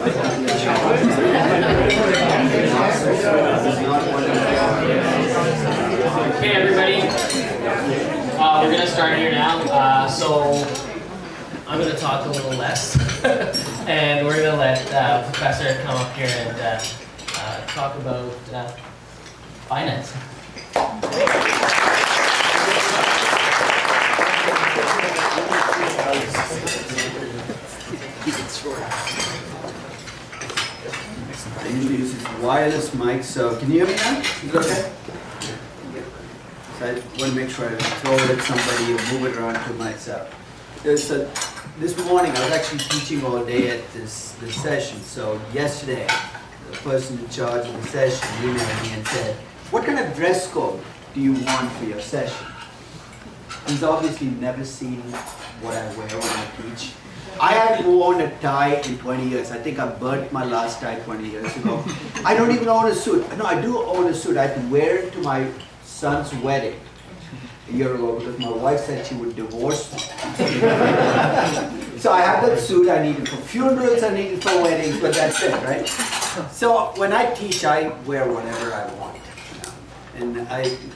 Okay, everybody. We're going to start here now. So I'm going to talk a little less, and we're going to let Professor come up here and talk about finance. I usually use this wireless mic, so can you hear me now? Is it okay? So I want to make sure I don't throw it at somebody or move it around to myself. This morning I was actually teaching all day at this session. So yesterday, the person in charge of the session emailed me and said, "What kind of dress code do you want for your session?" He's obviously never seen what I wear when I teach. I haven't worn a tie in 20 years. I think I burnt my last tie 20 years ago. I don't even own a suit. No, I do own a suit. I had to wear it to my son's wedding a year ago because my wife said she would divorce me. So I have that suit I need it for funerals, I need it for weddings, but that's it, right? So when I teach, I wear whatever I want. And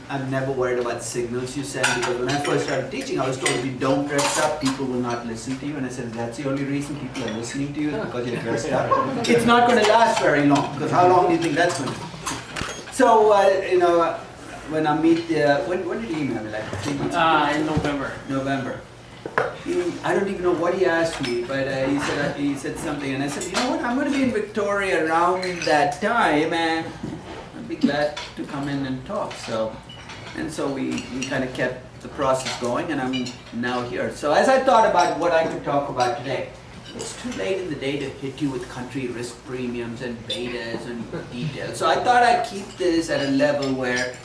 I'm never worried about signals you send, because when I first started teaching, I was told if you don't dress up, people will not listen to you. And I said, that's the only reason people are listening to you, is because you're dressed up. It's not going to last very long, because how long do you think that's going to be? So, when I meet when did he email me? Like 3 months ago? In November. November. I don't even know what he asked me, but he said something, and I said, you know what, I'm going to be in Victoria around that time, and I'd be glad to come in and talk. So we kind of kept the process going, and I'm now here. So as I thought about what I could talk about today, it's too late in the day to hit you with country risk premiums and betas and details. So I thought I'd keep this at a level where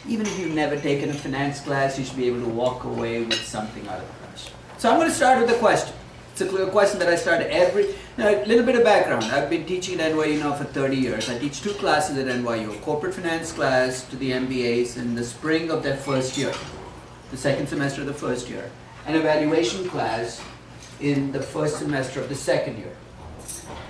even if you've never taken a finance class, you should be able to walk away with something out of the class. So I'm going to start with a question. It's a question that I start a little bit of background. I've been teaching at NYU now for 30 years. I teach 2 classes at NYU, a corporate finance class to the MBAs in the spring of their first year, the second semester of the first year, and a valuation class in the first semester of the second year.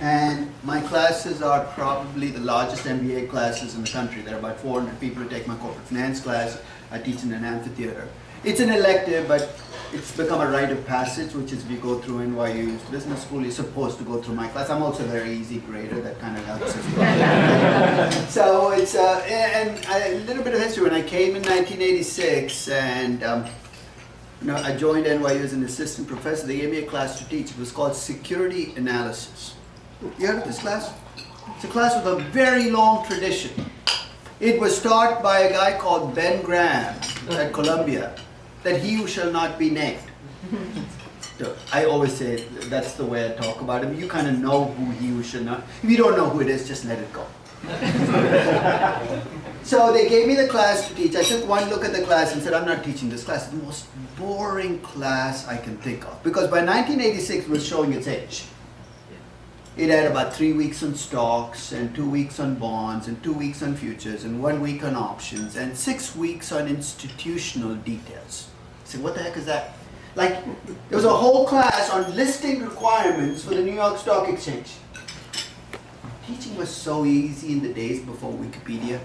And my classes are probably the largest MBA classes in the country. There are about 400 people who take my corporate finance class. I teach in an amphitheater. It's an elective, but it's become a rite of passage, which is if you go through NYU's business school, you're supposed to go through my class. I'm also a very easy grader, that kind of helps as well. So it's, and a little bit of history. When I came in 1986, and I joined NYU as an assistant professor, they gave me a class to teach. It was called Security Analysis. You heard of this class? It's a class with a very long tradition. It was taught by a guy called Ben Graham at Columbia, that he who shall not be named. So I always say that's the way I talk about him. You kind of know who he who should not. If you don't know who it is, just let it go. So they gave me the class to teach. I took one look at the class and said, I'm not teaching this class. It's the most boring class I can think of. Because by 1986 it was showing its age. It had about 3 weeks on stocks, and 2 weeks on bonds, and 2 weeks on futures, and 1 week on options, and 6 weeks on institutional details. I said, what the heck is that? Like, there was a whole class on listing requirements for the New York Stock Exchange. Teaching was so easy in the days before Wikipedia.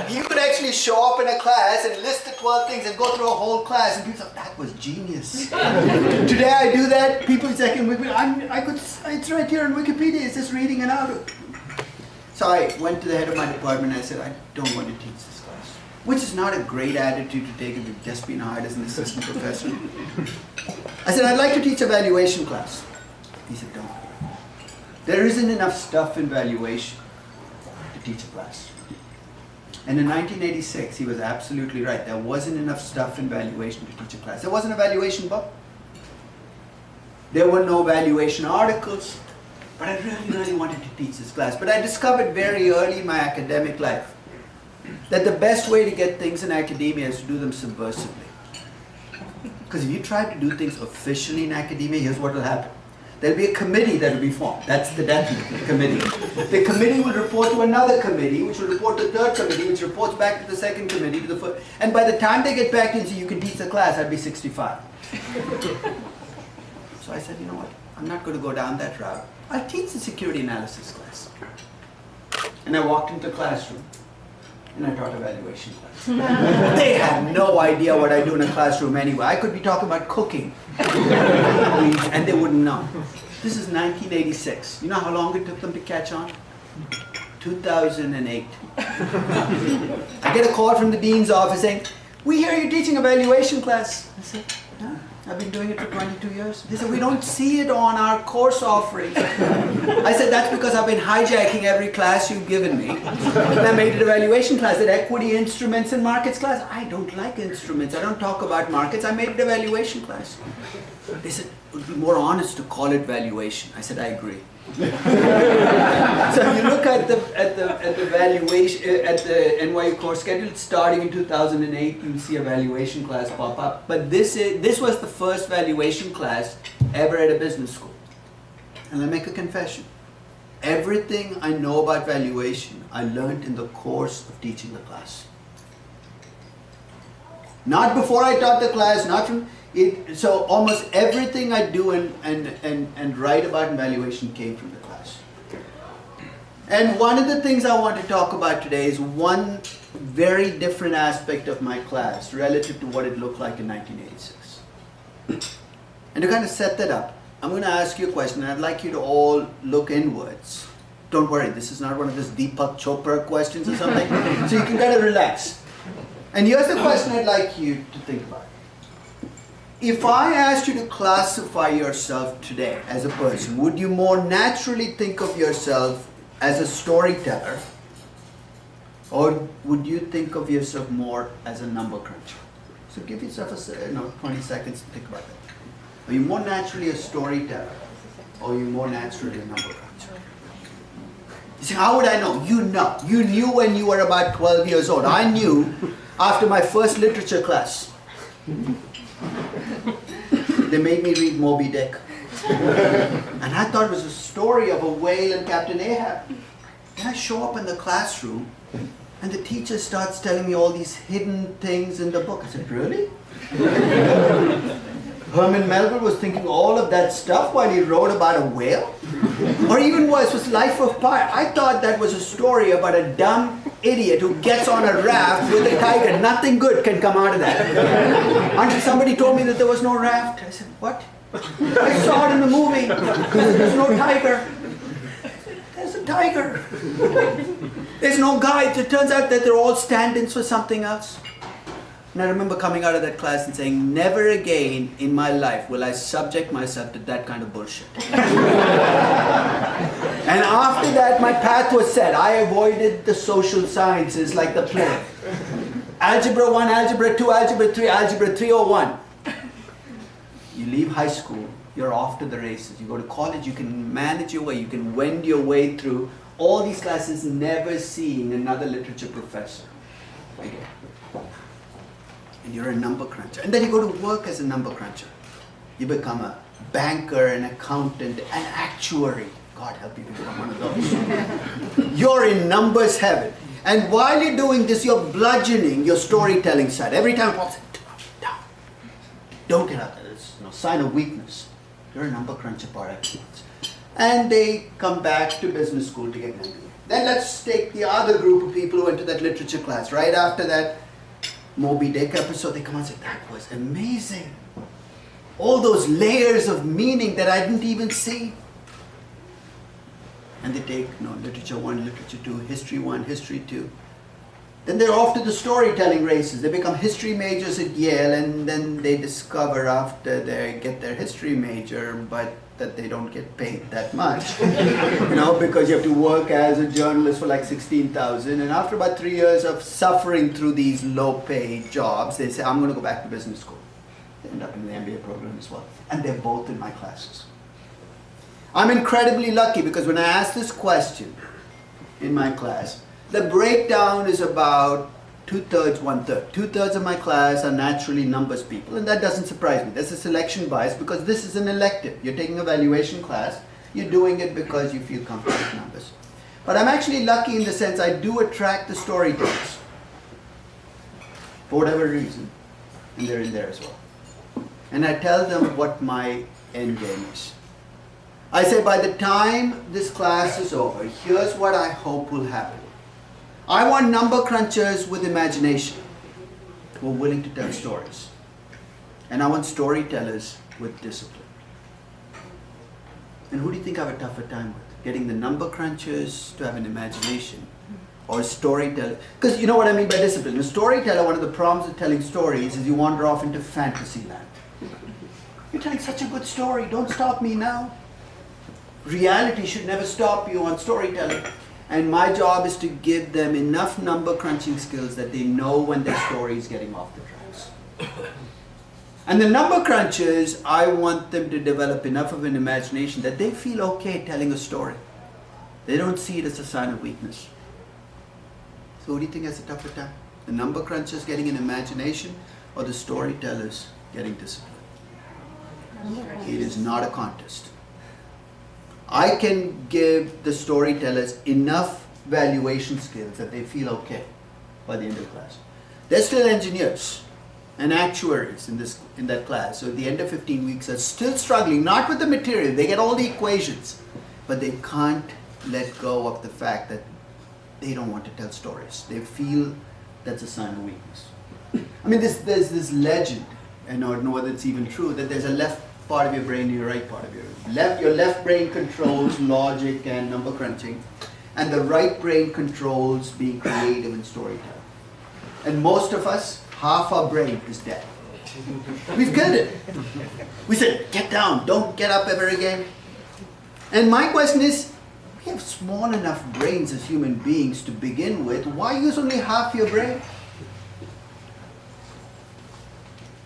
You could actually show up in a class and list the 12 things and go through a whole class, and people thought that was genius. Today I do that, people check in Wikipedia, it's right here in Wikipedia, it's just reading it out. So I went to the head of my department and I said, I don't want to teach this class. Which is not a great attitude to take if you've just been hired as an assistant professor. I said, I'd like to teach a valuation class. He said, don't. There isn't enough stuff in valuation to teach a class. And in 1986, he was absolutely right. There wasn't enough stuff in valuation to teach a class. There wasn't a valuation book. There were no valuation articles. But I really, really wanted to teach this class. But I discovered very early in my academic life that the best way to get things in academia is to do them subversively. Because if you try to do things officially in academia, here's what will happen. There'll be a committee that will be formed. That's the definite committee. The committee will report to another committee, which will report to the third committee, which reports back to the second committee, to the first. And by the time they get back and say, you can teach the class, I'd be 65. So I said, you know what? I'm not going to go down that route. I teach the security analysis class. And I walked into the classroom and I taught a valuation class. They had no idea what I do in a classroom anyway. I could be talking about cooking and they wouldn't know. This is 1986. You know how long it took them to catch on? 2008. I get a call from the dean's office saying, "We hear you're teaching a valuation class." I said, "Yeah, I've been doing it for 22 years. They said, "We don't see it on our course offering." I said, "That's because I've been hijacking every class you've given me. And I made it a valuation class, an equity instruments and markets class. I don't like instruments. I don't talk about markets. I made it a valuation class." They said, "It would be more honest to call it valuation." I said, "I agree." So you look at the valuation at the NYU course schedule starting in 2008, you'll see a valuation class pop up. But this was the first valuation class ever at a business school. And I make a confession. Everything I know about valuation, I learned in the course of teaching the class. Not before I taught the class, not from it. So almost everything I do and write about in valuation came from the class. And one of the things I want to talk about today is one very different aspect of my class relative to what it looked like in 1986. And to kind of set that up, I'm going to ask you a question, and I'd like you to all look inwards. Don't worry, this is not one of those Deepak Chopra questions or something, so you can kind of relax. And here's the question I'd like you to think about. If I asked you to classify yourself today as a person, would you more naturally think of yourself as a storyteller, or would you think of yourself more as a number cruncher? So give yourself 20 seconds to think about that. Are you more naturally a storyteller, or are you more naturally a number cruncher? You say, how would I know? You know. You knew when you were about 12 years old. I knew after my first literature class. They made me read Moby Dick. And I thought it was a story of a whale and Captain Ahab. Then I show up in the classroom and the teacher starts telling me all these hidden things in the book. I said, really? Herman Melville was thinking all of that stuff while he wrote about a whale? Or even worse, was Life of Pi. I thought that was a story about a dumb idiot who gets on a raft with a tiger. Nothing good can come out of that. Until somebody told me that there was no raft. I said, what? I saw it in the movie. There's no tiger. There's a tiger. There's no guides. It turns out that they're all stand-ins for something else. And I remember coming out of that class and saying, never again in my life will I subject myself to that kind of bullshit. And after that, my path was set. I avoided the social sciences like the plague. Algebra 1, Algebra 2, Algebra 3, Algebra 301. You leave high school, you're off to the races. You go to college, you can manage your way, you can wend your way through all these classes, never seeing another literature professor again. And you're a number cruncher. And then you go to work as a number cruncher. You become a banker, an accountant, an actuary. God help you to become one of those. You're in numbers heaven. And while you're doing this, you're bludgeoning your storytelling side. Every time it pops down. Don't get out there. There's no sign of weakness. You're a number cruncher par excellence. And they come back to business school to get angry. Then let's take the other group of people who went to that literature class. Right after that Moby Dick episode, they come and say, that was amazing. All those layers of meaning that I didn't even see. And they take literature 1, literature 2, history 1, history 2. Then they're off to the storytelling races. They become history majors at Yale, and then they discover after they get their history major, but that they don't get paid that much. Because you have to work as a journalist for like $16,000. And after about 3 years of suffering through these low-paid jobs, they say, I'm going to go back to business school. They end up in the MBA program as well. And they're both in my classes. I'm incredibly lucky because when I ask this question in my class, the breakdown is about 2/3, 1/3. 2/3 of my class are naturally numbers people, and that doesn't surprise me. There's a selection bias because this is an elective. You're taking a valuation class. You're doing it because you feel comfortable with numbers. But I'm actually lucky in the sense I do attract the storytellers for whatever reason, and they're in there as well. And I tell them what my end game is. I say by the time this class is over, here's what I hope will happen. I want number crunchers with imagination who are willing to tell stories. And I want storytellers with discipline. And who do you think I have a tougher time with? Getting the number crunchers to have an imagination, or storyteller? Because you know what I mean by discipline. A storyteller, one of the problems of telling stories is you wander off into fantasy land. You're telling such a good story, don't stop me now. Reality should never stop you on storytelling. And my job is to give them enough number crunching skills that they know when their story is getting off the tracks. And the number crunchers, I want them to develop enough of an imagination that they feel okay telling a story. They don't see it as a sign of weakness. So who do you think has a tougher time? The number crunchers getting an imagination, or the storytellers getting discipline? It is not a contest. I can give the storytellers enough valuation skills that they feel okay by the end of class. They're still engineers and actuaries in that class. So at the end of 15 weeks are still struggling, not with the material, they get all the equations, but they can't let go of the fact that they don't want to tell stories. They feel that's a sign of weakness. I mean, there's this legend, and I don't know whether it's even true, that there's a left part of your brain and your right part of your brain. Your left brain controls logic and number crunching, and the right brain controls being creative and storytelling. And most of us, half our brain is dead. We've killed it. We said, get down, don't get up ever again. And my question is, we have small enough brains as human beings to begin with. Why use only half your brain?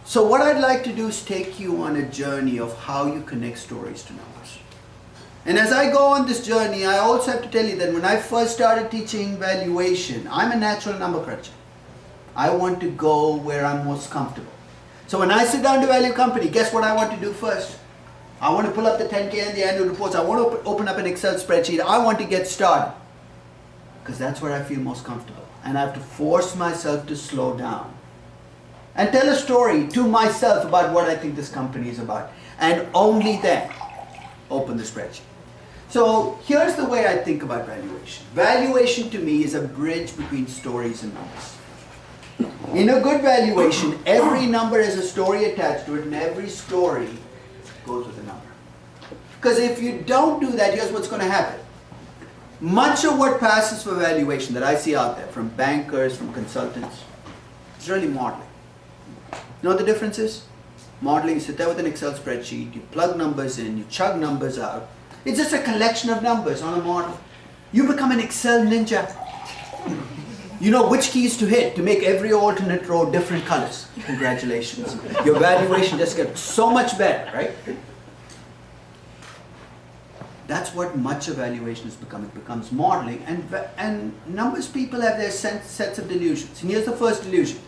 So what I'd like to do is take you on a journey of how you connect stories to numbers. And as I go on this journey, I also have to tell you that when I first started teaching valuation, I'm a natural number cruncher. I want to go where I'm most comfortable. So when I sit down to value a company, guess what I want to do first? I want to pull up the 10K and the annual reports. I want to open up an Excel spreadsheet. I want to get started. Because that's where I feel most comfortable. And I have to force myself to slow down and tell a story to myself about what I think this company is about. And only then open the spreadsheet. So here's the way I think about valuation. Valuation to me is a bridge between stories and numbers. In a good valuation, every number has a story attached to it, and every story goes with a number. Because if you don't do that, here's what's going to happen. Much of what passes for valuation that I see out there, from bankers, from consultants, is really modeling. You know what the difference is? Modeling, you sit there with an Excel spreadsheet, you plug numbers in, you chug numbers out. It's just a collection of numbers on a model. You become an Excel ninja. You know which keys to hit to make every alternate row different colors. Congratulations. Your valuation just gets so much better, right? That's what much of valuation has become. It becomes modeling, and numbers people have their sets of delusions. And here's the first delusion.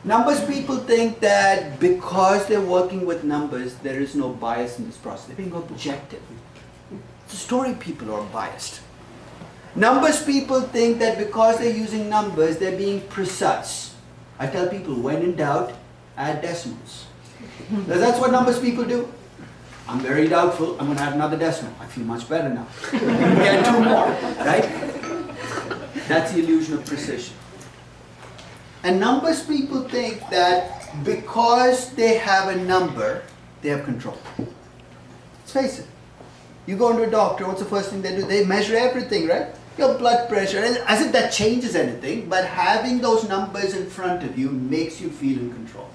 Numbers people think that because they're working with numbers, there is no bias in this process. They're being objective. The story people are biased. Numbers people think that because they're using numbers, they're being precise. I tell people, when in doubt, add decimals. Because that's what numbers people do. I'm very doubtful, I'm going to add another decimal. I feel much better now. We add two more, right? That's the illusion of precision. And numbers people think that because they have a number, they have control. Let's face it. You go into a doctor, what's the first thing they do? They measure everything, right? Your blood pressure, as if that changes anything, but having those numbers in front of you makes you feel in control.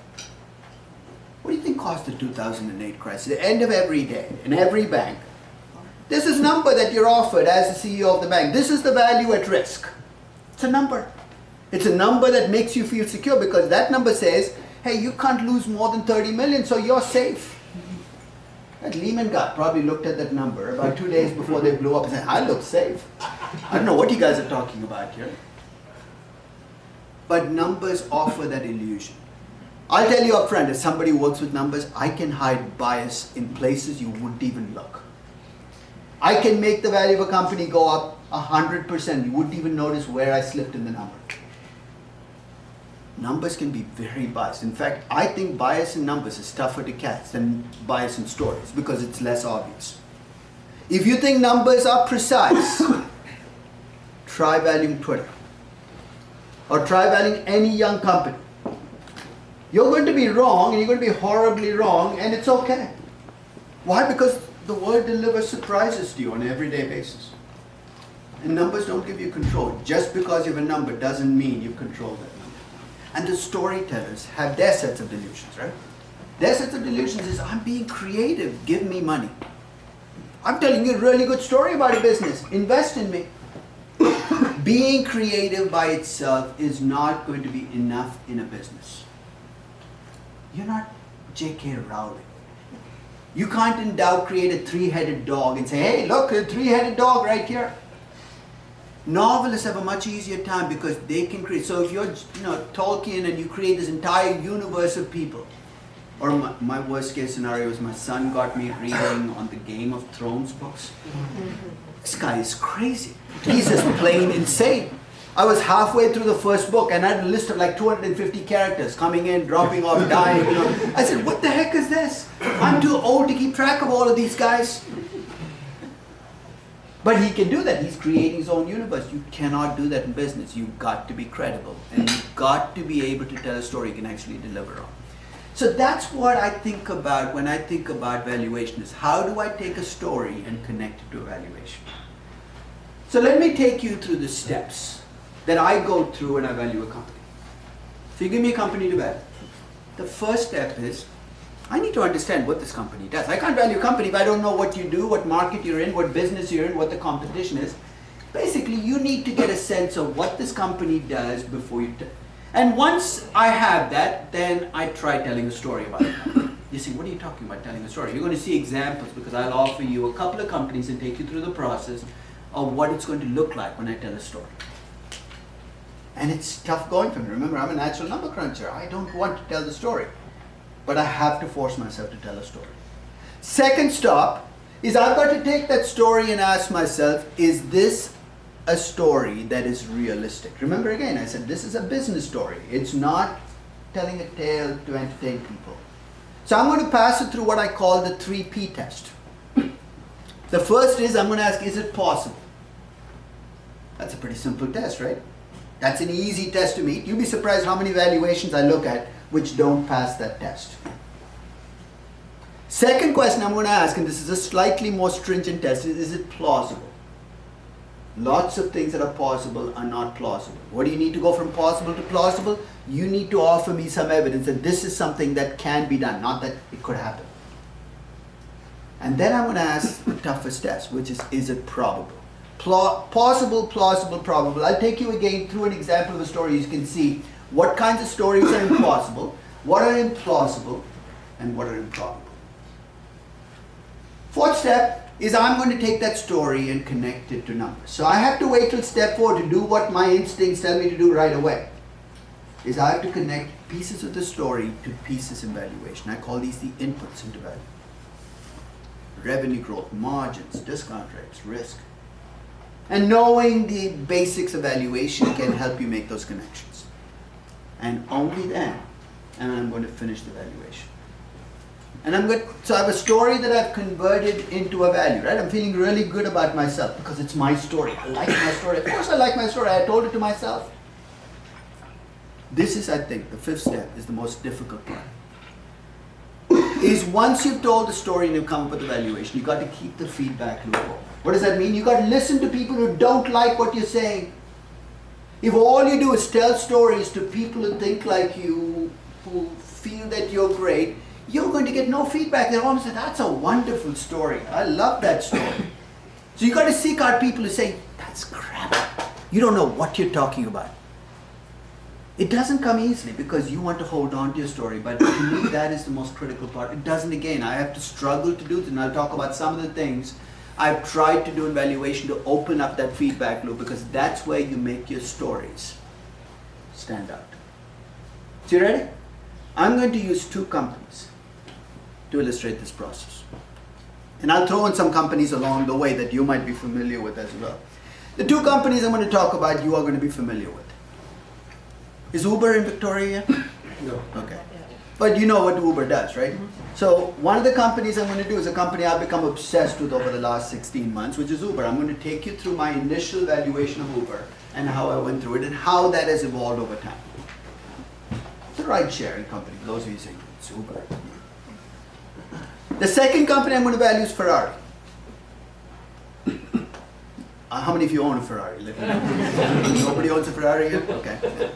What do you think caused the 2008 crisis? The end of every day, in every bank, there's this number that you're offered as the CEO of the bank. This is the value at risk. It's a number. It's a number that makes you feel secure because that number says, hey, you can't lose more than 30 million, so you're safe. That Lehman guy probably looked at that number about 2 days before they blew up and said, I look safe. I don't know what you guys are talking about here. But numbers offer that illusion. I'll tell you up front, if somebody works with numbers, I can hide bias in places you wouldn't even look. I can make the value of a company go up 100%. You wouldn't even notice where I slipped in the number. Numbers can be very biased. In fact, I think bias in numbers is tougher to catch than bias in stories because it's less obvious. If you think numbers are precise, try valuing Twitter. Or try valuing any young company. You're going to be wrong, and you're going to be horribly wrong, and it's okay. Why? Because the world delivers surprises to you on an everyday basis. And numbers don't give you control. Just because you have a number doesn't mean you control that number. And the storytellers have their sets of delusions, right? Their sets of delusions is, I'm being creative, give me money. I'm telling you a really good story about a business, invest in me. Being creative by itself is not going to be enough in a business. You're not J.K. Rowling. You can't in doubt create a three-headed dog and say, hey, look, a three-headed dog right here. Novelists have a much easier time because they can create. So if you're Tolkien and you create this entire universe of people, or my worst case scenario is my son got me reading on the Game of Thrones books. This guy is crazy. He's just plain insane. I was halfway through the first book and I had a list of like 250 characters coming in, dropping off, dying. I said, what the heck is this? I'm too old to keep track of all of these guys. But he can do that. He's creating his own universe. You cannot do that in business. You've got to be credible. And you've got to be able to tell a story you can actually deliver on. So that's what I think about when I think about valuation, is how do I take a story and connect it to a valuation? So let me take you through the steps that I go through when I value a company. So you give me a company to value. The first step is, I need to understand what this company does. I can't value a company if I don't know what you do, what market you're in, what business you're in, what the competition is. Basically, you need to get a sense of what this company does before you and once I have that, then I try telling a story about it. You see, what are you talking about telling a story? You're going to see examples because I'll offer you a couple of companies and take you through the process of what it's going to look like when I tell a story. And it's tough going for me. Remember, I'm a natural number cruncher. I don't want to tell the story. But I have to force myself to tell a story. Second stop is I've got to take that story and ask myself, is this a story that is realistic? Remember again, I said this is a business story. It's not telling a tale to entertain people. So I'm going to pass it through what I call the 3P test. The first is I'm going to ask, is it possible? That's a pretty simple test, right? That's an easy test to meet. You'll be surprised how many valuations I look at which don't pass that test. Second question I'm going to ask, and this is a slightly more stringent test, is it plausible? Lots of things that are possible are not plausible. What do you need to go from possible to plausible? You need to offer me some evidence that this is something that can be done, not that it could happen. And then I'm going to ask the toughest test, which is it probable? Possible, plausible, probable. I'll take you again through an example of a story. You can see what kinds of stories are impossible, what are implausible, and what are improbable. Fourth step is I'm going to take that story and connect it to numbers. So I have to wait till step 4 to do what my instincts tell me to do right away. Is I have to connect pieces of the story to pieces in valuation. I call these the inputs into value. Revenue growth, margins, discount rates, risk. And knowing the basics of valuation can help you make those connections. And only then am I going to finish the valuation. And so I have a story that I've converted into a value, right? I'm feeling really good about myself because it's my story. I like my story. Of course I like my story. I told it to myself. This is, I think, the 5th step is the most difficult part. Is once you've told the story and you've come up with a valuation, you've got to keep the feedback loop open. What does that mean? You've got to listen to people who don't like what you're saying. If all you do is tell stories to people who think like you, who feel that you're great, you're going to get no feedback. They're always say, that's a wonderful story. I love that story. So you've got to seek out people who say, that's crap. You don't know what you're talking about. It doesn't come easily because you want to hold on to your story, but to me that is the most critical part. It doesn't again. I have to struggle to do this, and I'll talk about some of the things I've tried to do in valuation to open up that feedback loop, because that's where you make your stories stand out. So you ready? I'm going to use 2 companies to illustrate this process. And I'll throw in some companies along the way that you might be familiar with as well. The 2 companies I'm going to talk about you are going to be familiar with. Is Uber in Victoria? No. Okay. But you know what Uber does, right? So one of the companies I'm going to do is a company I've become obsessed with over the last 16 months, which is Uber. I'm going to take you through my initial valuation of Uber and how I went through it and how that has evolved over time. It's a ride-sharing company, for those of you saying it's Uber. The second company I'm going to value is Ferrari. How many of you own a Ferrari? Let me know. Nobody owns a Ferrari here? Okay.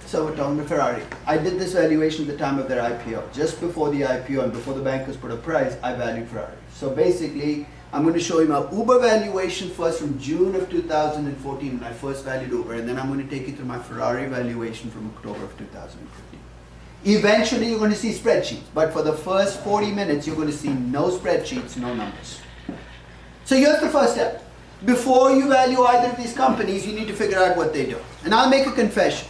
So we're talking about Ferrari. I did this valuation at the time of their IPO. Just before the IPO and before the bankers put a price, I valued Ferrari. So basically, I'm going to show you my Uber valuation first from June of 2014 when I first valued Uber, and then I'm going to take you through my Ferrari valuation from October of 2015. Eventually, you're going to see spreadsheets, but for the first 40 minutes, you're going to see no spreadsheets, no numbers. So here's the first step. Before you value either of these companies, you need to figure out what they do. And I'll make a confession.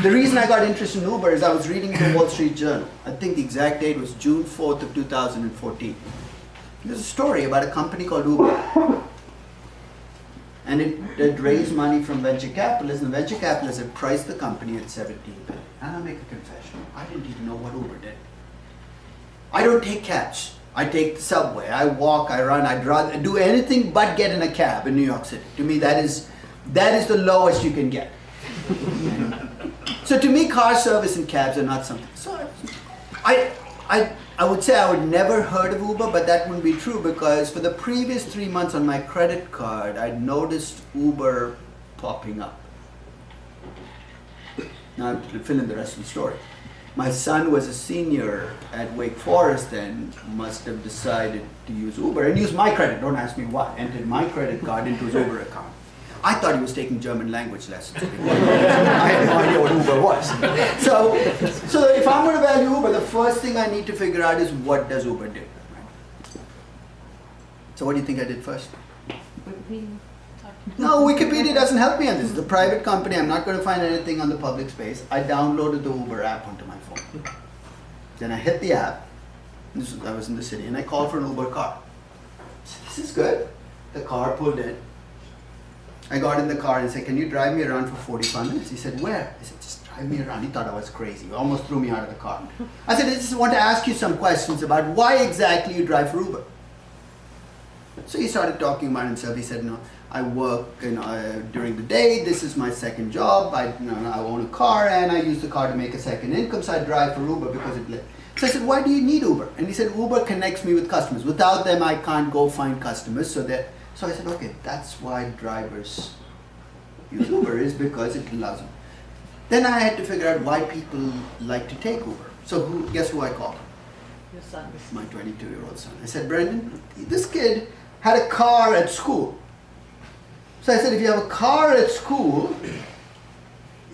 The reason I got interested in Uber is I was reading the Wall Street Journal. I think the exact date was June 4th of 2014. There's a story about a company called Uber. And it raised money from venture capitalists, and the venture capitalists had priced the company at 17 billion. And I'll make a confession. I didn't even know what Uber did. I don't take cabs. I take the subway. I walk, I run. I'd rather do anything but get in a cab in New York City. To me, that is the lowest you can get. So to me, car service and cabs are not something. So I would say I would never heard of Uber, but that wouldn't be true because for the previous 3 months on my credit card, I'd noticed Uber popping up. Now to fill in the rest of the story. My son was a senior at Wake Forest and must have decided to use Uber and use my credit, don't ask me why, entered my credit card into his Uber account. I thought he was taking German language lessons. I had no idea what Uber was. So if I'm going to value Uber, the first thing I need to figure out is what does Uber do? So what do you think I did first? No, Wikipedia doesn't help me on this. It's a private company. I'm not going to find anything on the public space. I downloaded the Uber app onto my phone. Then I hit the app. I was in the city, and I called for an Uber car. So this is good. The car pulled in. I got in the car and said, "Can you drive me around for 45 minutes?" He said, "Where?" I said, "Just drive me around." He thought I was crazy. He almost threw me out of the car. I said, "I just want to ask you some questions about why exactly you drive for Uber." So he started talking about himself. He said, "No, I work during the day. This is my second job. I own a car and I use the car to make a second income. So I drive for Uber because it." So I said, "Why do you need Uber?" And he said, "Uber connects me with customers. Without them, I can't go find customers. So I said, "Okay, that's why drivers use Uber is because it allows them." Then I had to figure out why people like to take Uber. So guess who I called? Your son. My 22-year-old son. I said, "Brendan, this kid had a car at school." So I said, "If you have a car at school,"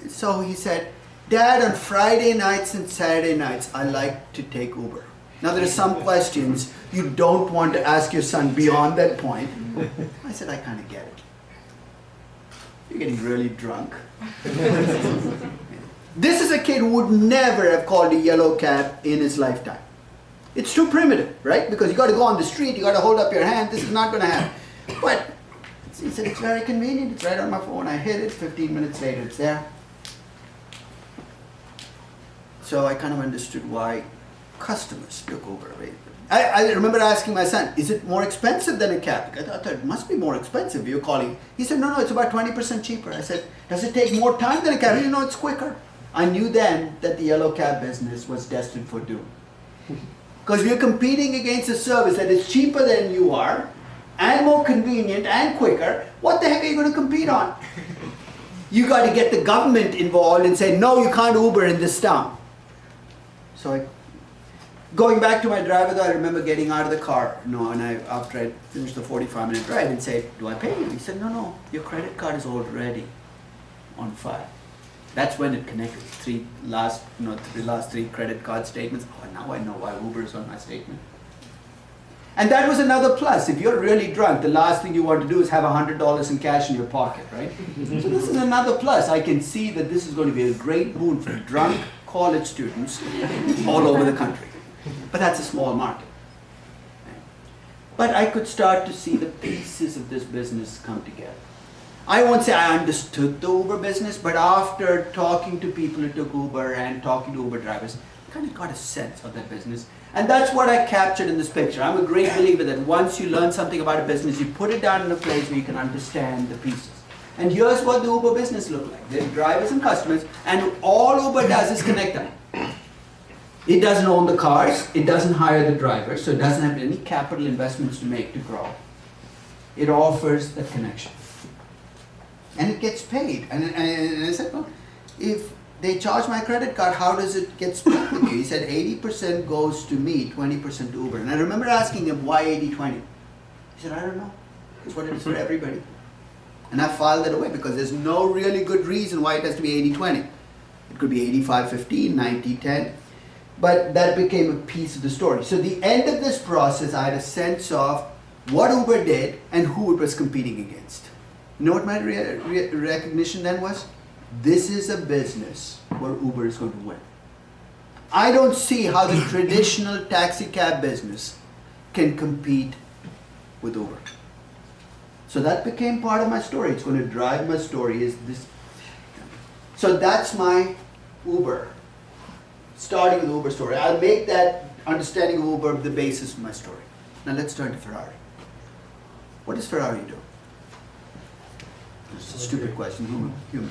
so he said, "Dad, on Friday nights and Saturday nights, I like to take Uber." Now there are some questions you don't want to ask your son beyond that point. I said, "I kind of get it. You're getting really drunk." This is a kid who would never have called a yellow cab in his lifetime. It's too primitive, right? Because you got to go on the street, you got to hold up your hand. This is not going to happen. But he said, "It's very convenient. It's right on my phone. I hit it. 15 minutes later, it's there." So I kind of understood why customers took Uber. Right? I remember asking my son, "Is it more expensive than a cab?" I thought it must be more expensive. You're calling. He said, "No, it's about 20% cheaper." I said, "Does it take more time than a cab?" He said, "No, it's quicker." I knew then that the yellow cab business was destined for doom. Because we're competing against a service that is cheaper than you are, and more convenient and quicker. What the heck are you going to compete on? You got to get the government involved and say, "No, you can't Uber in this town." So going back to my driver though, I remember getting out of the car, after I finished the 45-minute drive and said, "Do I pay you?" He said, No, your credit card is already on file. That's when it connected. The last three credit card statements. Oh, now I know why Uber is on my statement. And that was another plus. If you're really drunk, the last thing you want to do is have $100 in cash in your pocket, right? So this is another plus. I can see that this is going to be a great boon for drunk college students all over the country. But that's a small market. But I could start to see the pieces of this business come together. I won't say I understood the Uber business, but after talking to people who took Uber and talking to Uber drivers, I kind of got a sense of that business. And that's what I captured in this picture. I'm a great believer that once you learn something about a business, you put it down in a place where you can understand the pieces. And here's what the Uber business looked like. There are drivers and customers, and all Uber does is connect them. It doesn't own the cars, it doesn't hire the drivers, so it doesn't have any capital investments to make to grow. It offers the connection. And it gets paid. And I said, well, if they charge my credit card, how does it get split with you? He said 80% goes to me, 20% to Uber. And I remember asking him, why 80-20? He said, I don't know. It's what it is for everybody. And I filed it away because there's no really good reason why it has to be 80-20. It could be 85-15, 90-10. But that became a piece of the story. So the end of this process, I had a sense of what Uber did and who it was competing against. You know what my recognition then was? This is a business where Uber is going to win. I don't see how the traditional taxi cab business can compete with Uber. So that became part of my story. It's going to drive my story. Is this? So that's my Uber. Starting with the Uber story. I'll make that understanding of Uber the basis of my story. Now let's turn to Ferrari. What does Ferrari do? It's a stupid question. Human.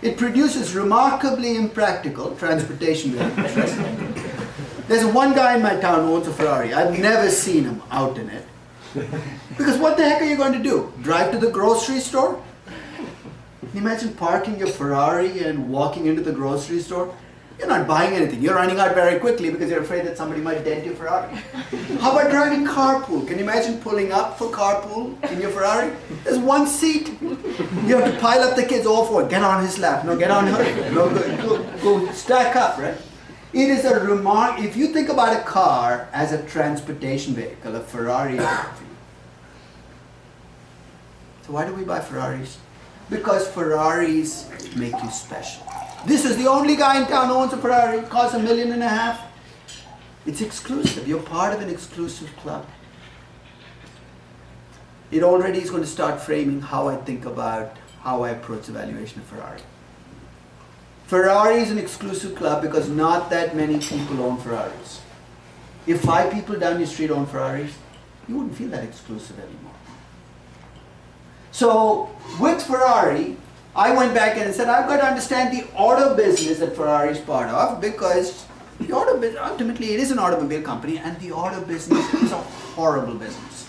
It produces remarkably impractical transportation vehicles. There's one guy in my town who owns a Ferrari. I've never seen him out in it. Because what the heck are you going to do? Drive to the grocery store? Can you imagine parking your Ferrari and walking into the grocery store? You're not buying anything. You're running out very quickly because you're afraid that somebody might dent your Ferrari. How about driving carpool? Can you imagine pulling up for carpool in your Ferrari? There's one seat. You have to pile up the kids all four. Get on his lap. No, get on her. No, go stack up, right? It is a remark. If you think about a car as a transportation vehicle, a Ferrari is good for you. So why do we buy Ferraris? Because Ferraris make you special. This is the only guy in town who owns a Ferrari. It costs $1.5 million. It's exclusive. You're part of an exclusive club. It already is going to start framing how I think about how I approach the valuation of Ferrari. Ferrari is an exclusive club because not that many people own Ferraris. If 5 people down your street own Ferraris, you wouldn't feel that exclusive anymore. So with Ferrari, I went back and said, I've got to understand the auto business that Ferrari is part of, because the auto business, ultimately it is an automobile company, and the auto business is a horrible business.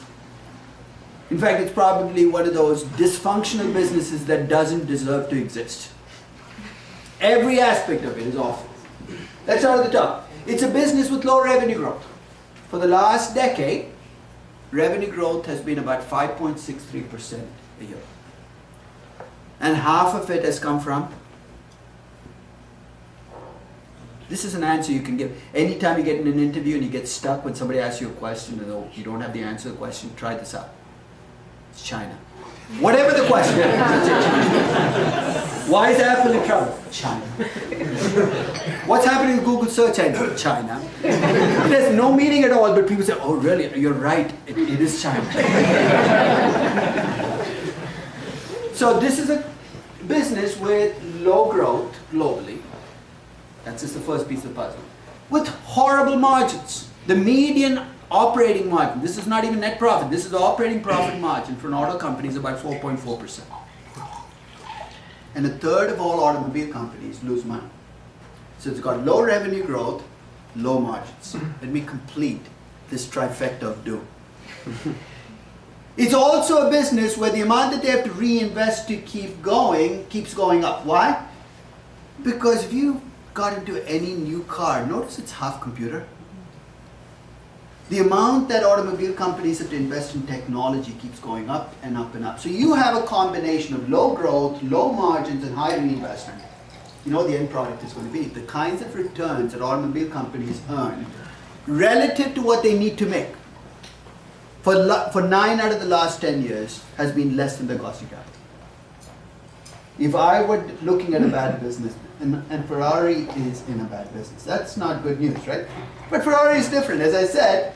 In fact, it's probably one of those dysfunctional businesses that doesn't deserve to exist. Every aspect of it is awful. Let's start at the top. It's a business with low revenue growth. For the last decade, revenue growth has been about 5.63% a year. And half of it has come from, this is an answer you can give. Anytime you get in an interview and you get stuck when somebody asks you a question and you don't have the answer to the question, try this out. It's China. Whatever the question. Why is Apple in trouble? China. What's happening with Google search engine? China. It has no meaning at all, but people say, oh really, you're right, it is China. So this is a business with low growth globally. That's just the first piece of the puzzle. With horrible margins. The median operating margin, this is not even net profit, this is the operating profit margin for an auto company is about 4.4%. And a third of all automobile companies lose money. So it's got low revenue growth, low margins. Let me complete this trifecta of doom. It's also a business where the amount that they have to reinvest to keep going keeps going up. Why? Because if you got into any new car, notice it's half computer. The amount that automobile companies have to invest in technology keeps going up and up and up. So you have a combination of low growth, low margins, and high reinvestment. You know the end product is going to be. The kinds of returns that automobile companies earn relative to what they need to make for 9 out of the last 10 years has been less than the cost of capital. If I were looking at a bad business, and Ferrari is in a bad business, that's not good news, right? But Ferrari is different. As I said,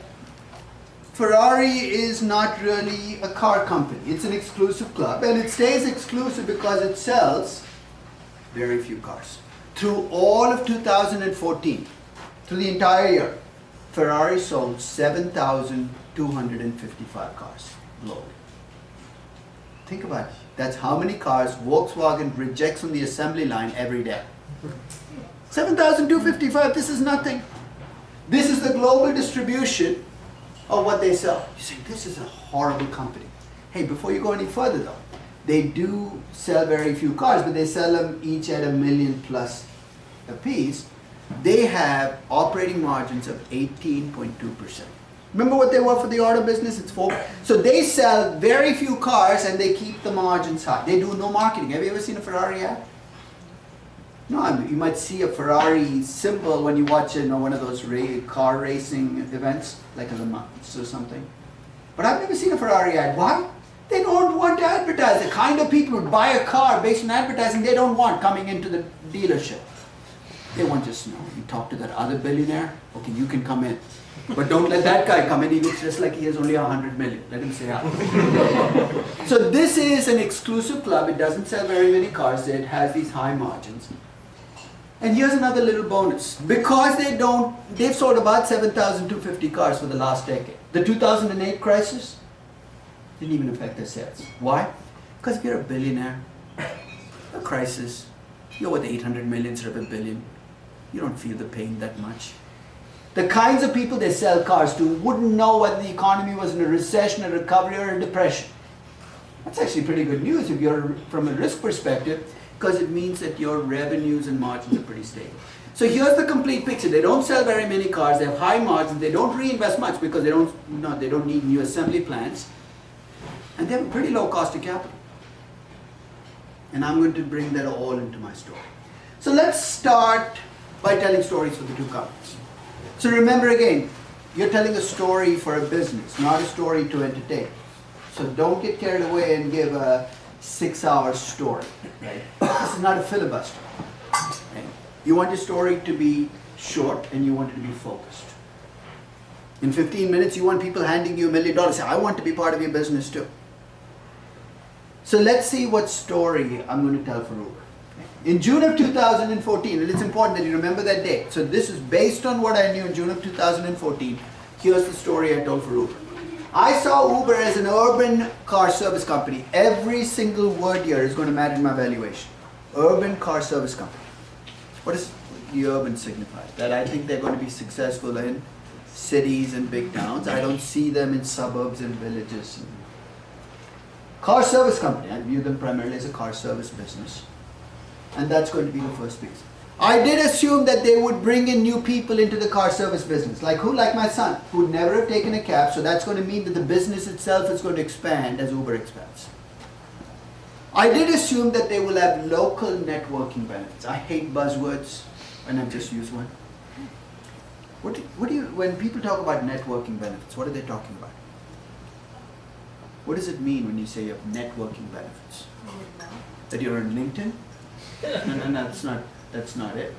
Ferrari is not really a car company. It's an exclusive club, and it stays exclusive because it sells very few cars. Through all of 2014, through the entire year, Ferrari sold 7,255 cars globally. Think about it. That's how many cars Volkswagen rejects on the assembly line every day. 7,255, this is nothing. This is the global distribution of what they sell. You say, this is a horrible company. Hey, before you go any further though, they do sell very few cars, but they sell them each at $1 million plus a piece. They have operating margins of 18.2%. Remember what they were for the auto business? It's 4. So they sell very few cars and they keep the margins high. They do no marketing. Have you ever seen a Ferrari ad? No, I mean, you might see a Ferrari symbol when you watch one of those car racing events, like in the mountains or something. But I've never seen a Ferrari ad. Why? They don't want to advertise. The kind of people who buy a car based on advertising, they don't want coming into the dealership. They want just, you talk to that other billionaire, okay, you can come in. But don't let that guy come in. He looks just like he has only 100 million. Let him say hi. So this is an exclusive club. It doesn't sell very many cars. It has these high margins. And here's another little bonus. Because they've sold about 7,250 cars for the last decade. The 2008 crisis didn't even affect their sales. Why? Because if you're a billionaire, a crisis, you're worth 800 million instead of $1 billion. You don't feel the pain that much. The kinds of people they sell cars to wouldn't know whether the economy was in a recession, a recovery, or a depression. That's actually pretty good news if you're from a risk perspective, because it means that your revenues and margins are pretty stable. So here's the complete picture. They don't sell very many cars. They have high margins. They don't reinvest much because they don't need new assembly plants. And they have a pretty low cost of capital. And I'm going to bring that all into my story. So let's start by telling stories for the two companies. So remember again, you're telling a story for a business, not a story to entertain. So don't get carried away and give a 6-hour story. Right? This is not a filibuster. Right? You want your story to be short and you want it to be focused. In 15 minutes, you want people handing you $1 million. Say, I want to be part of your business too. So let's see what story I'm going to tell for Uber. In June of 2014, and it's important that you remember that date. So this is based on what I knew in June of 2014. Here's the story I told for Uber. I saw Uber as an urban car service company. Every single word here is going to matter in my valuation. Urban car service company. What does the urban signify? That I think they're going to be successful in cities and big towns. I don't see them in suburbs and villages. Car service company. I view them primarily as a car service business. And that's going to be the first piece. I did assume that they would bring in new people into the car service business. Like who? Like my son, who would never have taken a cab. So that's going to mean that the business itself is going to expand as Uber expands. I did assume that they will have local networking benefits. I hate buzzwords, and I've just used one. When people talk about networking benefits, what are they talking about? What does it mean when you say you have networking benefits? That you're on LinkedIn? No, that's not it.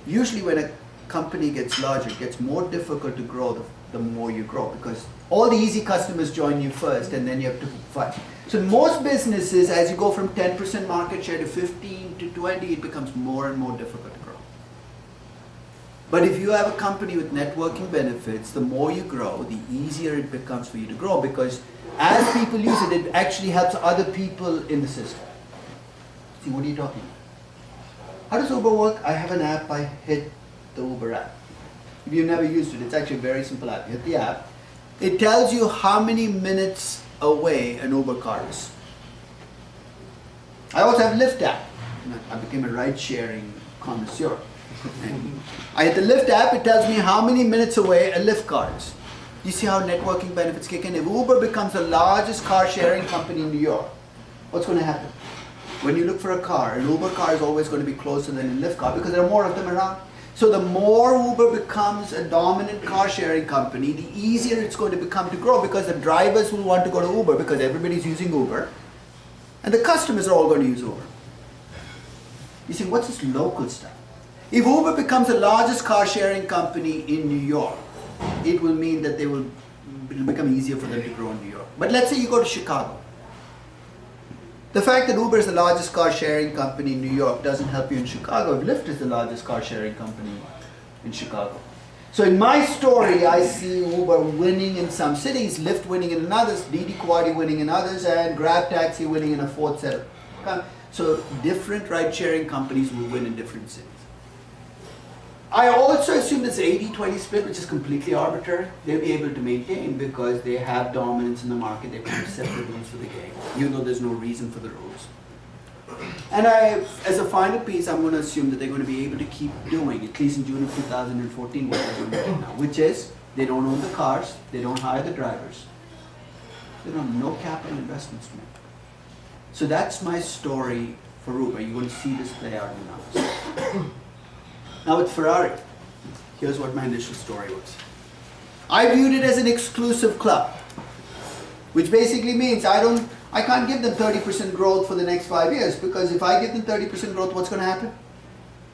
Usually when a company gets larger, it gets more difficult to grow the more you grow, because all the easy customers join you first and then you have to fight. So in most businesses, as you go from 10% market share to 15 to 20, it becomes more and more difficult to grow. But if you have a company with networking benefits, the more you grow, the easier it becomes for you to grow, because as people use it, it actually helps other people in the system. See, what are you talking about? How does Uber work? I have an app, I hit the Uber app. If you've never used it, it's actually a very simple app. You hit the app. It tells you how many minutes away an Uber car is. I also have Lyft app. I became a ride-sharing connoisseur. I hit the Lyft app, it tells me how many minutes away a Lyft car is. You see how networking benefits kick in? If Uber becomes the largest car-sharing company in New York, what's going to happen? When you look for a car, an Uber car is always going to be closer than a Lyft car because there are more of them around. So the more Uber becomes a dominant car sharing company, the easier it's going to become to grow, because the drivers will want to go to Uber because everybody's using Uber and the customers are all going to use Uber. You see, what's this local stuff? If Uber becomes the largest car sharing company in New York, it will mean that they will it'll become easier for them to grow in New York. But let's say you go to Chicago. The fact that Uber is the largest car sharing company in New York doesn't help you in Chicago if Lyft is the largest car sharing company in Chicago. So in my story, I see Uber winning in some cities, Lyft winning in others, Didi Quadi winning in others, and Grab Taxi winning in a fourth set. So different ride-sharing companies will win in different cities. I also assume this 80-20 split, which is completely arbitrary, they'll be able to maintain because they have dominance in the market, they can set the rules for the game, even though there's no reason for the rules. And as a final piece, I'm going to assume that they're going to be able to keep doing, at least in June of 2014, what they're doing right now, which is they don't own the cars, they don't hire the drivers, they don't have no capital investments to make. So that's my story for Uber. You're going to see this play out in the numbers. Now with Ferrari, here's what my initial story was. I viewed it as an exclusive club, which basically means I can't give them 30% growth for the next 5 years, because if I give them 30% growth, what's going to happen?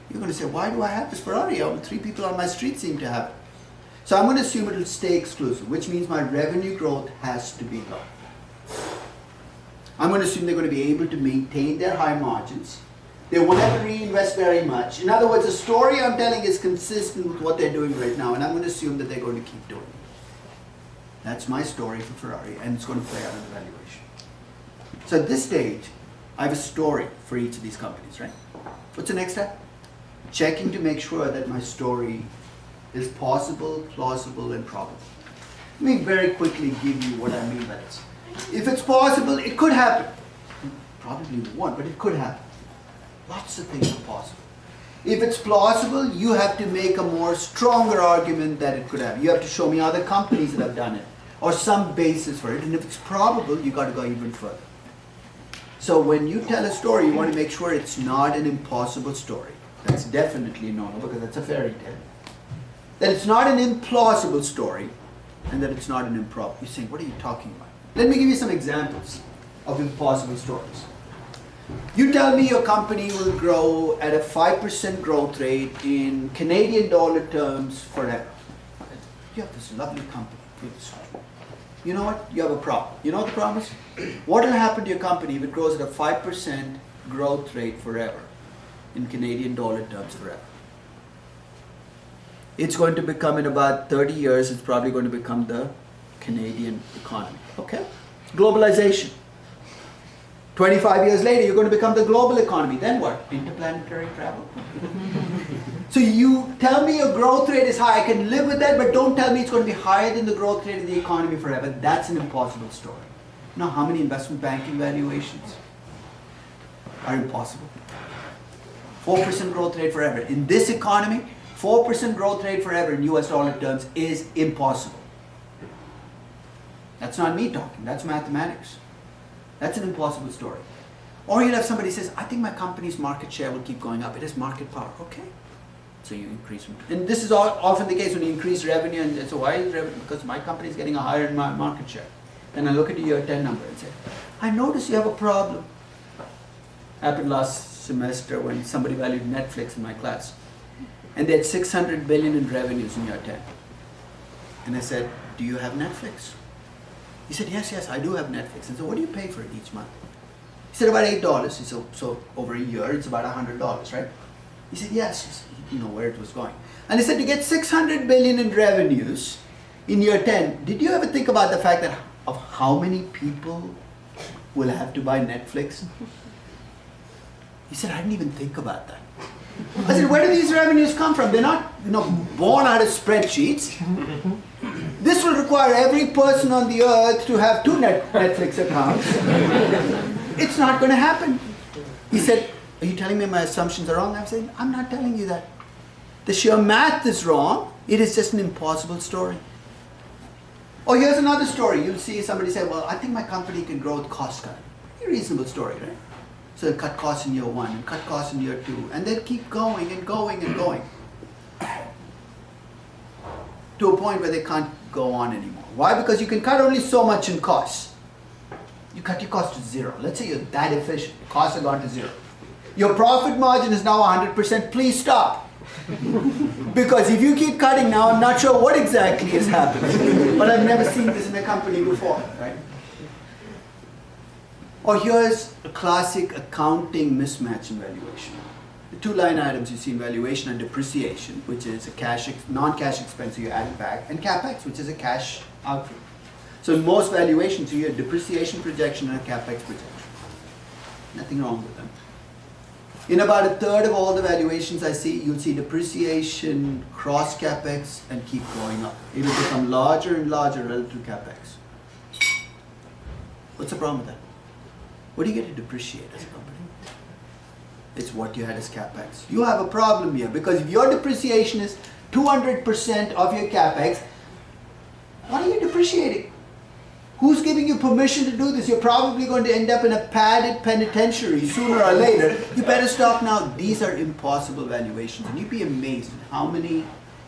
You're going to say, why do I have this Ferrari? 3 people on my street seem to have it. So I'm going to assume it'll stay exclusive, which means my revenue growth has to be low. I'm going to assume they're going to be able to maintain their high margins. They won't have to reinvest very much. In other words, the story I'm telling is consistent with what they're doing right now, and I'm going to assume that they're going to keep doing it. That's my story for Ferrari, and it's going to play out in the valuation. So at this stage, I have a story for each of these companies, right? What's the next step? Checking to make sure that my story is possible, plausible, and probable. Let me very quickly give you what I mean by this. If it's possible, it could happen. Probably won't, but it could happen. Lots of things are possible. If it's plausible, you have to make a more stronger argument that it could happen. You have to show me other companies that have done it, or some basis for it. And if it's probable, you got to go even further. So when you tell a story, you want to make sure it's not an impossible story. That's definitely no, because that's a fairy tale. That it's not an implausible story, and that it's not an improbable. You're saying, what are you talking about? Let me give you some examples of impossible stories. You tell me your company will grow at a 5% growth rate in Canadian dollar terms forever. You have this lovely company. You know what? You have a problem. You know what the problem is? What will happen to your company if it grows at a 5% growth rate forever in Canadian dollar terms forever? It's going to become, in about 30 years, it's probably going to become the Canadian economy. Okay? Globalization. 25 years later, you're going to become the global economy. Then what? Interplanetary travel. So you tell me your growth rate is high. I can live with that, but don't tell me it's going to be higher than the growth rate of the economy forever. That's an impossible story. Now, how many investment banking valuations are impossible? 4% growth rate forever. In this economy, 4% growth rate forever in US dollar terms is impossible. That's not me talking. That's mathematics. That's an impossible story. Or you'll have somebody says, I think my company's market share will keep going up. It has market power. Okay. So you increase. And this is often the case when you increase revenue. And so why is revenue? Because my company is getting a higher market share. Then I look at the year 10 number and say, I notice you have a problem. Happened last semester when somebody valued Netflix in my class. And they had 600 billion in revenues in year 10. And I said, do you have Netflix? He said, yes, I do have Netflix. And so what do you pay for it each month? He said, about $8. He said, so over a year, it's about $100, right? He said, yes, you know where it was going. And he said, to get 600 billion in revenues in year 10, did you ever think about the fact that of how many people will have to buy Netflix? He said, I didn't even think about that. I said, where do these revenues come from? They're not, born out of spreadsheets. This will require every person on the earth to have 2 Netflix accounts. It's not going to happen. He said, are you telling me my assumptions are wrong? I'm saying, I'm not telling you that. The sheer math is wrong. It is just an impossible story. Oh, here's another story. You'll see somebody say, well, I think my company can grow with cost cutting. A reasonable story, right? So they'll cut costs in year 1 and cut costs in year 2. And they'll keep going and going and going. To a point where they can't go on anymore. Why? Because you can cut only so much in costs. You cut your cost to 0. Let's say you're that efficient. Costs have gone to 0. Your profit margin is now 100%. Please stop. Because if you keep cutting now, I'm not sure what exactly is happening. But I've never seen this in a company before, right? Or here's a classic accounting mismatch in valuation. The two line items you see in valuation are depreciation, which is a non-cash expense you add back, and capex, which is a cash outflow. So in most valuations, you have depreciation projection and a capex projection. Nothing wrong with them. In about a third of all the valuations I see, you'll see depreciation cross capex and keep going up. It will become larger and larger relative to capex. What's the problem with that? What do you get to depreciate as a company? It's what you had as capex. You have a problem here because if your depreciation is 200% of your capex, what are you depreciating? Who's giving you permission to do this? You're probably going to end up in a padded penitentiary sooner or later. You better stop now. These are impossible valuations. And you'd be amazed at how many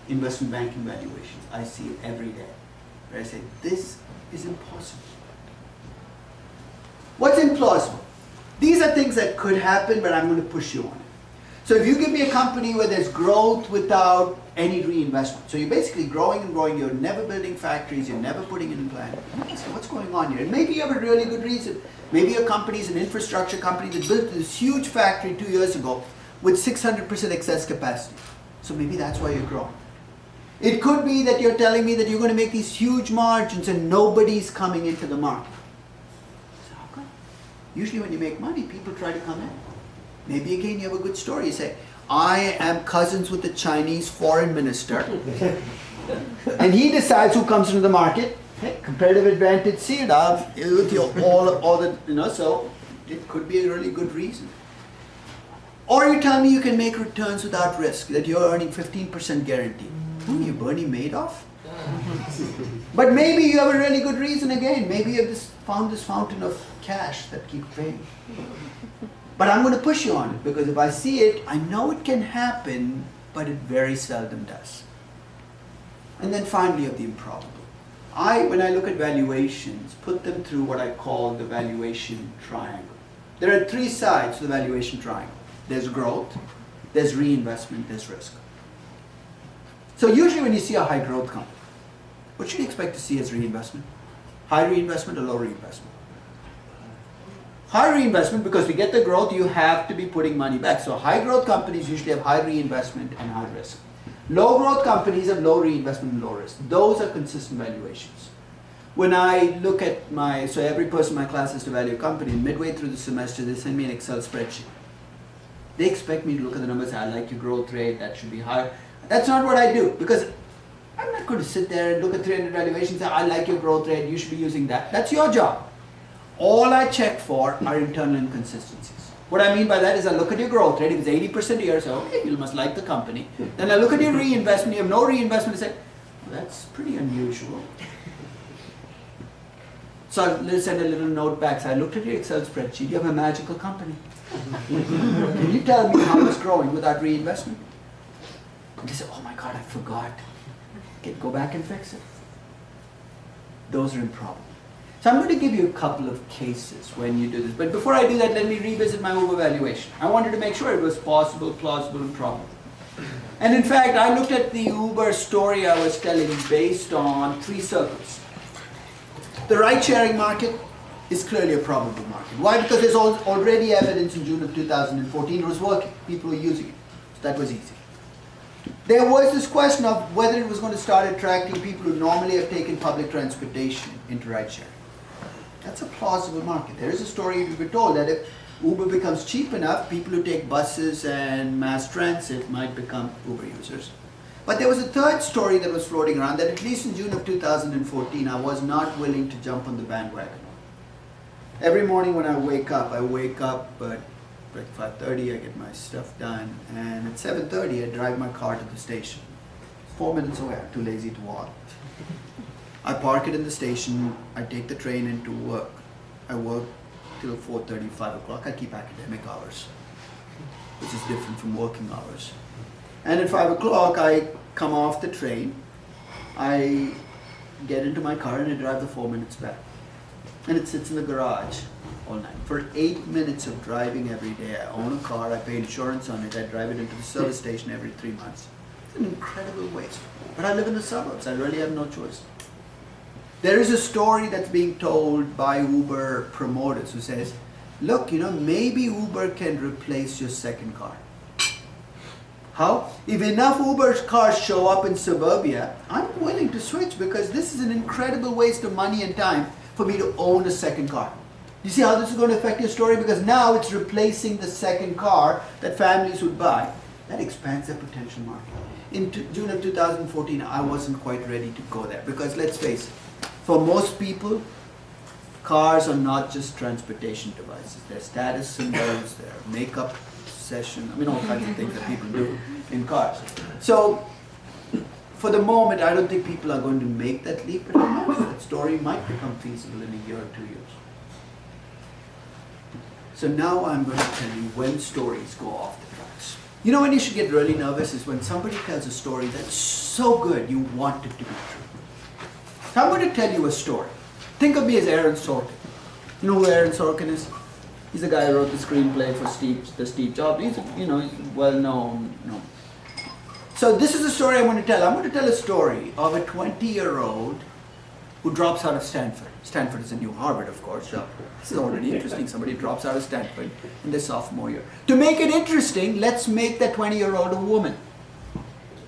investment banking valuations I see every day where I say, this is impossible. What's implausible? These are things that could happen, but I'm going to push you on it. So if you give me a company where there's growth without any reinvestment, so you're basically growing and growing, you're never building factories, you're never putting in a plant, what's going on here? And maybe you have a really good reason. Maybe your company is an infrastructure company that built this huge factory 2 years ago with 600% excess capacity. So maybe that's why you're growing. It could be that you're telling me that you're going to make these huge margins and nobody's coming into the market. So how come? Usually when you make money, people try to come in. Maybe again you have a good story. You say, I am cousins with the Chinese foreign minister. And he decides who comes into the market. Hey, competitive advantage, see it out with your all the, so it could be a really good reason. Or you tell me you can make returns without risk, that you're earning 15% guaranteed. Who are you, Bernie Madoff? But maybe you have a really good reason again. Maybe you have found this fountain of cash that keeps paying. But I'm going to push you on it because if I see it, I know it can happen, but it very seldom does. And then finally, of the improbable. When I look at valuations, put them through what I call the valuation triangle. There are three sides to the valuation triangle. There's growth, there's reinvestment, there's risk. So usually when you see a high growth company, what should you expect to see as reinvestment? High reinvestment or low reinvestment? High reinvestment, because to get the growth, you have to be putting money back. So high growth companies usually have high reinvestment and high risk. Low growth companies have low reinvestment and low risk. Those are consistent valuations. When I look at so every person in my class has to value a company, and midway through the semester, they send me an Excel spreadsheet. They expect me to look at the numbers, I like your growth rate, that should be higher. That's not what I do, because I'm not going to sit there and look at 300 valuations and say, I like your growth rate, you should be using that. That's your job. All I check for are internal inconsistencies. What I mean by that is I look at your growth rate. If it's 80% a year, so okay, you must like the company. Then I look at your reinvestment. You have no reinvestment. I say, well, that's pretty unusual. So let's send a little note back. So I looked at your Excel spreadsheet. You have a magical company. Can you tell me how it's growing without reinvestment? And they say, oh my God, I forgot. Okay, go back and fix it. Those are improbable. So I'm going to give you a couple of cases when you do this. But before I do that, let me revisit my Uber valuation. I wanted to make sure it was possible, plausible, and probable. And in fact, I looked at the Uber story I was telling based on three circles. The ride-sharing market is clearly a probable market. Why? Because there's already evidence in June of 2014 it was working. People were using it. So that was easy. There was this question of whether it was going to start attracting people who normally have taken public transportation into ride-sharing. That's a plausible market. There is a story we were told that if Uber becomes cheap enough, people who take buses and mass transit might become Uber users. But there was a third story that was floating around that at least in June of 2014, I was not willing to jump on the bandwagon. Every morning when I wake up at 5:30, I get my stuff done, and at 7:30, I drive my car to the station. 4 minutes away, I'm too lazy to walk. I park it in the station, I take the train into work. I work till 4:30, 5 o'clock. I keep academic hours, which is different from working hours. And at 5 o'clock, I come off the train, I get into my car and I drive the 4 minutes back. And it sits in the garage all night. For 8 minutes of driving every day, I own a car, I pay insurance on it, I drive it into the service station every 3 months. It's an incredible waste. But I live in the suburbs, I really have no choice. There is a story that's being told by Uber promoters who says, look, maybe Uber can replace your second car. How? If enough Uber cars show up in suburbia, I'm willing to switch because this is an incredible waste of money and time for me to own a second car. You see how this is going to affect your story? Because now it's replacing the second car that families would buy. That expands their potential market. In June of 2014, I wasn't quite ready to go there because let's face it, for most people, cars are not just transportation devices. They're status symbols, they're makeup session, all kinds of things that people do in cars. So, for the moment, I don't think people are going to make that leap, but that story might become feasible in a year or 2 years. So now I'm going to tell you when stories go off the tracks. When you should get really nervous is when somebody tells a story that's so good you want it to be true. So I'm going to tell you a story. Think of me as Aaron Sorkin. You know who Aaron Sorkin is? He's the guy who wrote the screenplay for Steve Jobs. He's well-known. So this is a story I want to tell. I'm going to tell a story of a 20-year-old who drops out of Stanford. Stanford is a new Harvard, of course. So this is already interesting. Somebody drops out of Stanford in their sophomore year. To make it interesting, let's make that 20-year-old a woman.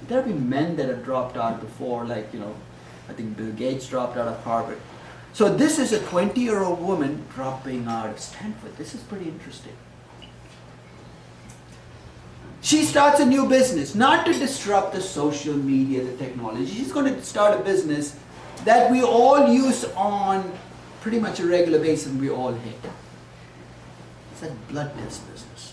There have been men that have dropped out before, I think Bill Gates dropped out of Harvard. So this is a 20-year-old woman dropping out of Stanford. This is pretty interesting. She starts a new business, not to disrupt the social media, the technology. She's going to start a business that we all use on pretty much a regular basis and we all hate. It's that blood test business.